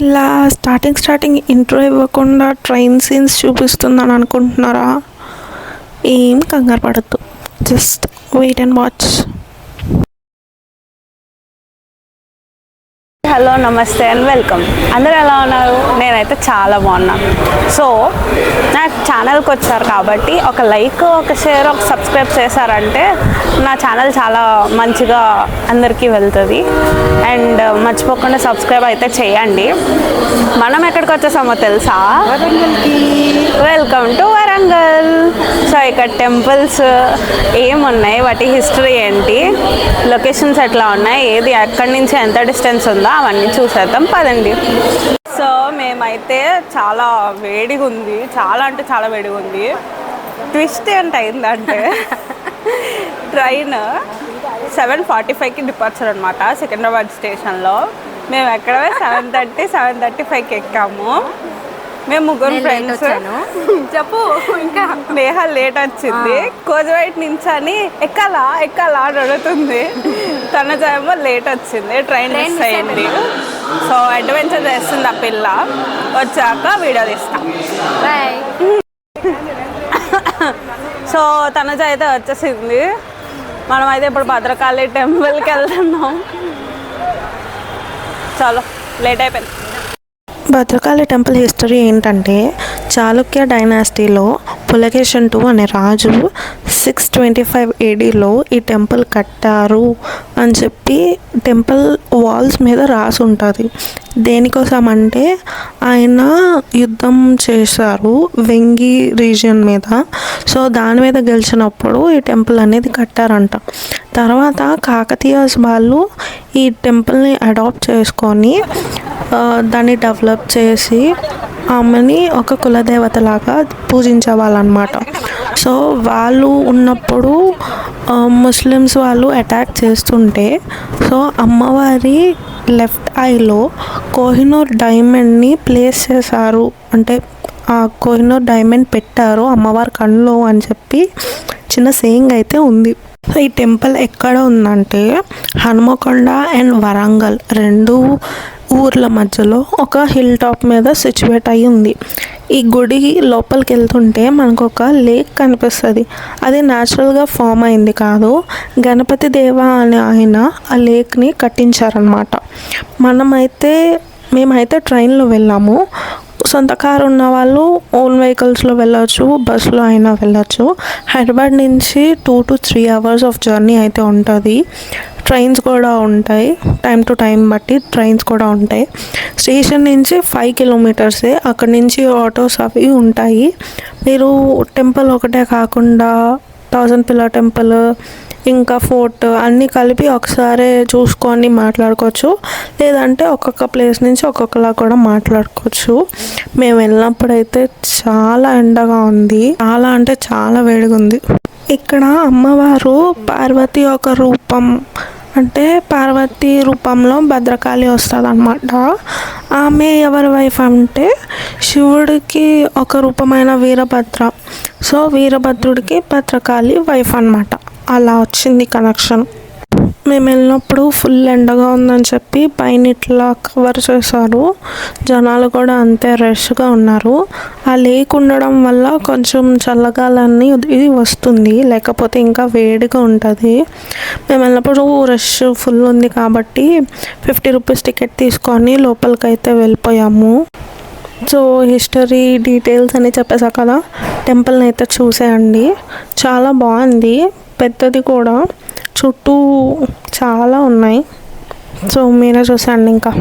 పిల్ల starting intro ఇవ్వకుండా train scenes చూపిస్తుందని అనుకుంటున్నారా? ఏం కంగారు పడద్దు, just wait and watch. Hello, నమస్తే అండ్ వెల్కమ్. అందరూ ఎలా ఉన్నారు? నేనైతే చాలా బాగున్నాను. సో నా ఛానల్కి వచ్చారు కాబట్టి ఒక లైక్, ఒక షేర్, ఒక సబ్స్క్రైబ్ చేశారంటే నా ఛానల్ చాలా మంచిగా అందరికీ వెళ్తుంది. అండ్ మర్చిపోకుండా సబ్స్క్రైబ్ అయితే చేయండి. మనం ఎక్కడికి వచ్చేసామో తెలుసా? Welcome to Warangal. సో ఇక్కడ టెంపుల్స్ ఏమున్నాయి, వాటి హిస్టరీ ఏంటి, లొకేషన్స్ ఎట్లా ఉన్నాయి, ఏది ఎక్కడి నుంచి ఎంత డిస్టెన్స్ ఉందో అవన్నీ చూసేద్దాం పదండి. సో మేమైతే చాలా వేడిగా ఉంది, చాలా అంటే చాలా వేడిగా ఉంది. ట్విస్ట్ ఏంటి అయిందంటే ట్రైన్ 7:45కి డిపార్చర్ అనమాట సికింద్రాబాద్ స్టేషన్లో. మేము ఎక్కడ 7:35కి ఎక్కాము. మేము ముగ్గురు ఫ్రెండ్స్. చెప్పు. ఇంకా నేహా లేట్ వచ్చింది, కోజవైట్ నుంచి అని ఎక్కాలా అని అడుగుతుంది. తన ఏమో లేట్ వచ్చింది, ట్రైన్ మిస్ అయింది. సో అడ్వెంచర్ చేస్తుంది ఆ పిల్ల. వచ్చాక వీడియో తీస్తాం. సో తనజ అయితే వచ్చేసింది. మనమైతే ఇప్పుడు భద్రకాళి టెంపుల్కి వెళ్తున్నాం. చాలా లేట్ అయిపోయింది. భద్రకాళి టెంపుల్ హిస్టరీ ఏంటంటే, చాళుక్య డైనాసిటీలో పులకేశన్ II అనే రాజు 625 ADలో ఈ టెంపుల్ కట్టారు అని చెప్పి టెంపుల్ వాల్స్ మీద రాసి ఉంటుంది. దేనికోసం అంటే ఆయన యుద్ధం చేశారు వెంగి రీజియన్ మీద. సో దాని మీద గెలిచినప్పుడు ఈ టెంపుల్ అనేది కట్టారంట. తర్వాత కాకతీయస్ వాళ్ళు ఈ టెంపుల్ని అడాప్ట్ చేసుకొని దాన్ని డెవలప్ చేసి ఆమెని ఒక కులదేవతలాగా పూజించేవాళ్ళనమాట. సో వాళ్ళు ఉన్నప్పుడు ముస్లిమ్స్ వాళ్ళు అటాక్ చేస్తుంటే, సో అమ్మవారి లెఫ్ట్ ఐలో కోహినూర్ డైమండ్ని ప్లేస్ చేశారు. అంటే ఆ కోహినూర్ డైమండ్ పెట్టారు అమ్మవారి కన్నులో అని చెప్పి చిన్న సేయింగ్ అయితే ఉంది. సో ఈ టెంపుల్ ఎక్కడ ఉందంటే హనుమకొండ అండ్ వరంగల్ రెండు ఊర్ల మధ్యలో ఒక హిల్ టాప్ మీద సిచ్యువేట్ అయ్యి ఉంది. ఈ గుడి లోపలికి వెళ్తుంటే మనకు ఒక లేక్ కనిపిస్తుంది. అది న్యాచురల్గా ఫామ్ అయింది కాదు, గణపతి దేవ అనే ఆయన ఆ లేక్ని కట్టించారనమాట. మేమైతే ట్రైన్లో వెళ్ళాము. సొంత కారు ఉన్న వాళ్ళు ఓన్ వెహికల్స్లో వెళ్ళొచ్చు, బస్సులో అయినా వెళ్ళొచ్చు. హైదరాబాద్ నుంచి 2 to 3 hours ఆఫ్ జర్నీ అయితే ఉంటుంది. ట్రైన్స్ కూడా ఉంటాయి, టైం టు టైం బట్టి ట్రైన్స్ కూడా ఉంటాయి. స్టేషన్ నుంచి 5 kilometers, అక్కడి నుంచి ఆటోస్ అవి ఉంటాయి. మీరు టెంపుల్ ఒకటే కాకుండా 1000 Pillar టెంపుల్ ఇంకా ఫోర్ట్ అన్నీ కలిపి ఒకసారి చూసుకొని మాట్లాడుకోవచ్చు. లేదంటే ఒక్కొక్క ప్లేస్ నుంచి ఒక్కొక్కలా కూడా మాట్లాడుకోవచ్చు. మేము వెళ్ళినప్పుడైతే చాలా ఎండగా ఉంది, చాలా అంటే చాలా వేడిగా ఉంది. ఇక్కడ అమ్మవారు పార్వతి ఒక రూపం, అంటే పార్వతి రూపంలో భద్రకాళి వస్తుంది అనమాట. ఆమె ఎవరి వైఫ్ అంటే శివుడికి ఒక రూపమైన వీరభద్ర. సో వీరభద్రుడికి భద్రకాళి వైఫ్ అనమాట. అలా వచ్చింది కనెక్షన్. మేము వెళ్ళినప్పుడు ఫుల్ ఎండగా ఉందని చెప్పి పైన ఇట్లా కవర్ చేశారు. జనాలు కూడా అంతే రష్గా ఉన్నారు. ఆ లేక్ ఉండడం వల్ల కొంచెం చల్లగాలన్నీ ఇది వస్తుంది, లేకపోతే ఇంకా వేడిగా ఉంటుంది. మేము వెళ్ళినప్పుడు రష్ ఫుల్ ఉంది కాబట్టి 50 rupees టికెట్ తీసుకొని లోపలికి అయితే వెళ్ళిపోయాము. సో హిస్టరీ డీటెయిల్స్ అని చెప్పేసా కదా, టెంపుల్ని అయితే చూసేయండి. చాలా బాగుంది, పెద్దది కూడా, చుట్టూ చాలా ఉన్నాయి. సో మీరే చూసేయండి. ఇంకా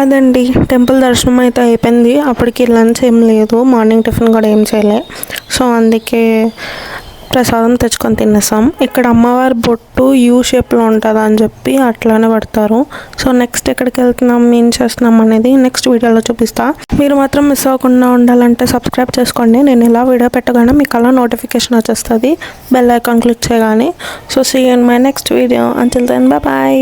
అదండి టెంపుల్ దర్శనం అయితే అయిపోయింది. అప్పటికి లంచ్ ఏం లేదు, మార్నింగ్ టిఫిన్ కూడా ఏం చేయలే. సో అందుకే ప్రసాదం తెచ్చుకొని తినేసాం. ఇక్కడ అమ్మవారి బొట్టు యూ షేప్లో ఉంటుంది అని చెప్పి అట్లానే పడతారు. సో నెక్స్ట్ ఎక్కడికి వెళ్తున్నాం, ఏం చేస్తున్నాం అనేది నెక్స్ట్ వీడియోలో చూపిస్తా. మీరు మాత్రం మిస్ అవ్వకుండా ఉండాలంటే సబ్స్క్రైబ్ చేసుకోండి. నేను ఇలా వీడియో పెట్టగానే మీకు అలా నోటిఫికేషన్ వచ్చేస్తుంది, బెల్ ఐకాన్ క్లిక్ చేయగానే. So see you in my next video. Until then bye.